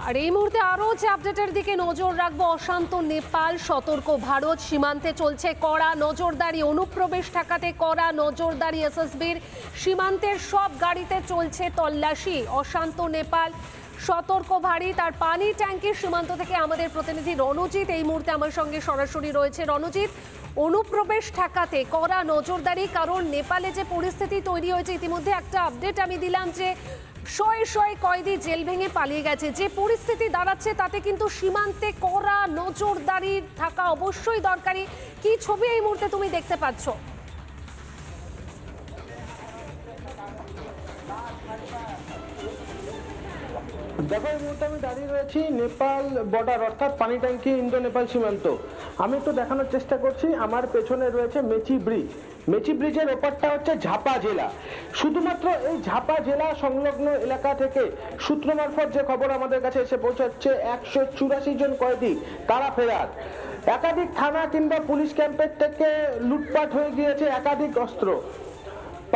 আর এই মুহূর্তে আরও যে আপডেটের দিকে নজর রাখবো, অশান্ত নেপাল, সতর্ক ভারত, সীমান্তে চলছে কড়া নজরদারি, অনুপ্রবেশ ঠেকাতে কড়া নজরদারি এসএসবির, সীমান্তের সব গাড়িতে চলছে তল্লাশি। অশান্ত নেপাল, সতর্ক ভারত। আর পানি ট্যাঙ্কির সীমান্ত থেকে আমাদের প্রতিনিধি রণজিৎ এই মুহূর্তে আমার সঙ্গে সরাসরি রয়েছে। রণজিৎ, অনুপ্রবেশ ঠেকাতে কড়া নজরদারি, কারণ নেপালে যে পরিস্থিতি তৈরি হয়েছে, ইতিমধ্যে একটা আপডেট আমি দিলাম যে শয়ে শয়ে কয়েদি জেল ভেঙে পালিয়ে গেছে। যে পরিস্থিতি দাঁড়াচ্ছে তাতে কিন্তু সীমান্তে কড়া নজরদারি থাকা অবশ্যই দরকারি। কি ছবি এই মুহূর্তে তুমি দেখতে পাচ্ছ? দেখো, এই মুহূর্তে আমি দাঁড়িয়ে রয়েছি নেপাল বর্ডার, অর্থাৎ পানি ট্যাঙ্কি ইন্দো নেপাল সীমান্ত। আমি একটু দেখানোর চেষ্টা করছি। আমার পেছনে রয়েছে মেচি ব্রিজ। মেচি ব্রিজের ওপারটা হচ্ছে ঝাপা জেলা। শুধুমাত্র এই ঝাপা জেলা সংলগ্ন এলাকা থেকে সূত্র মারফত যে খবর আমাদের কাছে এসে পৌঁছাচ্ছে, 184 জন কয়েদি তারা ফেরার। একাধিক থানা কিংবা পুলিশ ক্যাম্পের থেকে লুটপাট হয়ে গিয়েছে একাধিক অস্ত্র।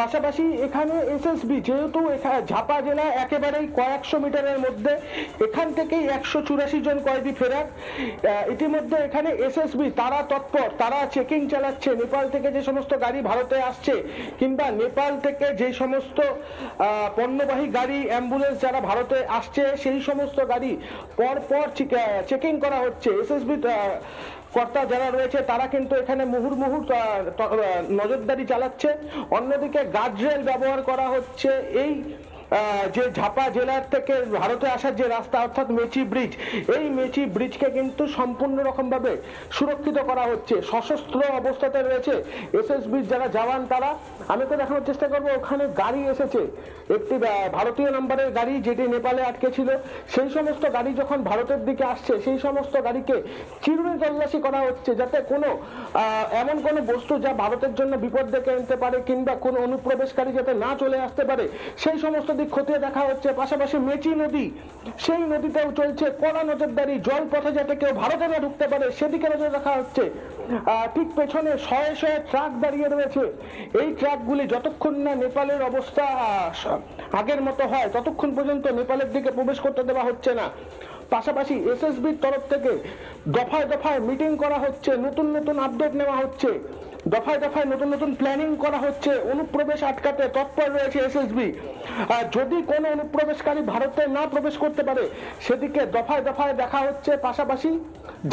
পাশাপাশি এখানে এসএসবি, যেহেতু ঝাপা জেলা একেবারেই কয়েকশো মিটারের মধ্যে, এখান থেকেই 184 জন কয়েদি ফেরার। ইতিমধ্যে এখানে এসএসবি তারা তৎপর, তারা চেকিং চালাচ্ছে। নেপাল থেকে যে সমস্ত গাড়ি ভারতে আসছে কিংবা নেপাল থেকে যে সমস্ত পণ্যবাহী গাড়ি, অ্যাম্বুলেন্স যারা ভারতে আসছে, সেই সমস্ত গাড়ি পরপর চেকিং করা হচ্ছে। এসএসবি কর্তা যারা রয়েছে তারা কিন্তু এখানে মুহুর্মুহু নজরদারি চালাচ্ছে। অন্যদিকে গার্ডরেল ব্যবহার করা হচ্ছে এই যে ঝাপা জেলার থেকে ভারতে আসার যে রাস্তা, অর্থাৎ মেচি ব্রিজ, এই মেচি ব্রিজকে কিন্তু সম্পূর্ণ রকম ভাবে সুরক্ষিত করা হচ্ছে। সশস্ত্র অবস্থাতে রয়েছে এসএসবির যারা জওয়ান তারা। আমি তো দেখানোর চেষ্টা করবো, ওখানে গাড়ি এসেছে, একটি ভারতীয় নাম্বারের গাড়ি যেটি নেপালে আটকে ছিল। সেই সমস্ত গাড়ি যখন ভারতের দিকে আসছে, সেই সমস্ত গাড়িকে চিরুনি তল্লাশি করা হচ্ছে, যাতে কোনো এমন কোনো বস্তু যা ভারতের জন্য বিপদ ডেকে আনতে পারে কিংবা কোনো অনুপ্রবেশকারী যাতে না চলে আসতে পারে, সেই সমস্ত দিক খতিয়ে দেখা হচ্ছে। পাশাপাশি মেচি নদী, সেই নদীতেও চলছে কড়া নজরদারি। জলপথে যাতে কেউ ভারতে না ঢুকতে পারে সেদিকে নজর রাখা হচ্ছে। ঠিক পেছনে শয়ে শয়ে ট্রাক দাঁড়িয়ে রয়েছে। এই ট্রাকগুলি যতক্ষণ না নেপালের অবস্থা আগের মতো হয়, ততক্ষণ পর্যন্ত নেপালের দিকে প্রবেশ করতে দেওয়া হচ্ছে না। পাশাপাশি এসএসবির তরফ থেকে দফায় দফায় মিটিং করা হচ্ছে, নতুন নতুন আপডেট নেওয়া হচ্ছে, দফায় দফায় নতুন নতুন প্ল্যানিং করা হচ্ছে। অনুপ্রবেশ আটকাতে তৎপর রয়েছে এসএসবি। যদি কোনো অনুপ্রবেশকারী ভারতে না প্রবেশ করতে পারে, সেদিকে দফায় দফায় দেখা হচ্ছে। পাশাপাশি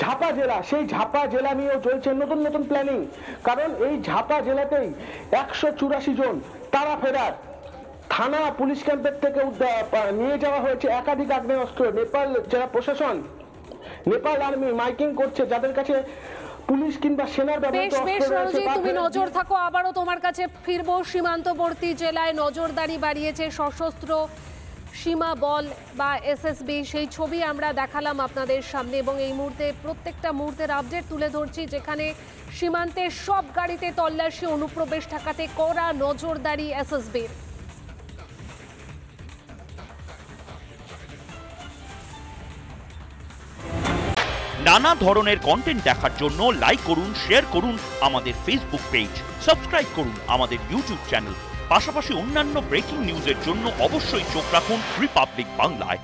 ঝাপা জেলা, সেই ঝাপা জেলা নিয়েও চলছে নতুন নতুন প্ল্যানিং, কারণ এই ঝাপা জেলাতেই 184 জন তারা ফেরার। থানা পুলিশ ক্যাম্পের থেকে নিয়ে যাওয়া হয়েছে একাধিক আগ্নেয়াস্ত্র। নেপাল যারা প্রশাসন, নেপাল আর্মি মাইকিং করছে, যাদের কাছে পুলিশ কিংবা সেনার ব্যবহৃত অস্ত্র রয়েছে। তুমি নজর থাকো, আবারও তোমার কাছে ফিরবো। সীমান্তবর্তী জেলায় নজরদারি বাড়িয়েছে সশস্ত্র সীমা বল বা এসএসবি, সেই ছবি আমরা দেখালাম আপনাদের সামনে এবং এই মুহূর্তে প্রত্যেকটা মুহূর্তের আপডেট তুলে ধরছি, যেখানে সীমান্তের সব গাড়িতে তল্লাশি, অনুপ্রবেশ ঠেকাতে কড়া নজরদারি এসএসবির। নানা ধরনের কন্টেন্ট দেখার জন্য লাইক করুন, শেয়ার করুন আমাদের ফেসবুক পেজ, সাবস্ক্রাইব করুন আমাদের ইউটিউব চ্যানেল। পাশাপাশি অন্যান্য ব্রেকিং নিউজের জন্য অবশ্যই চোখ রাখুন রিপাবলিক বাংলায়।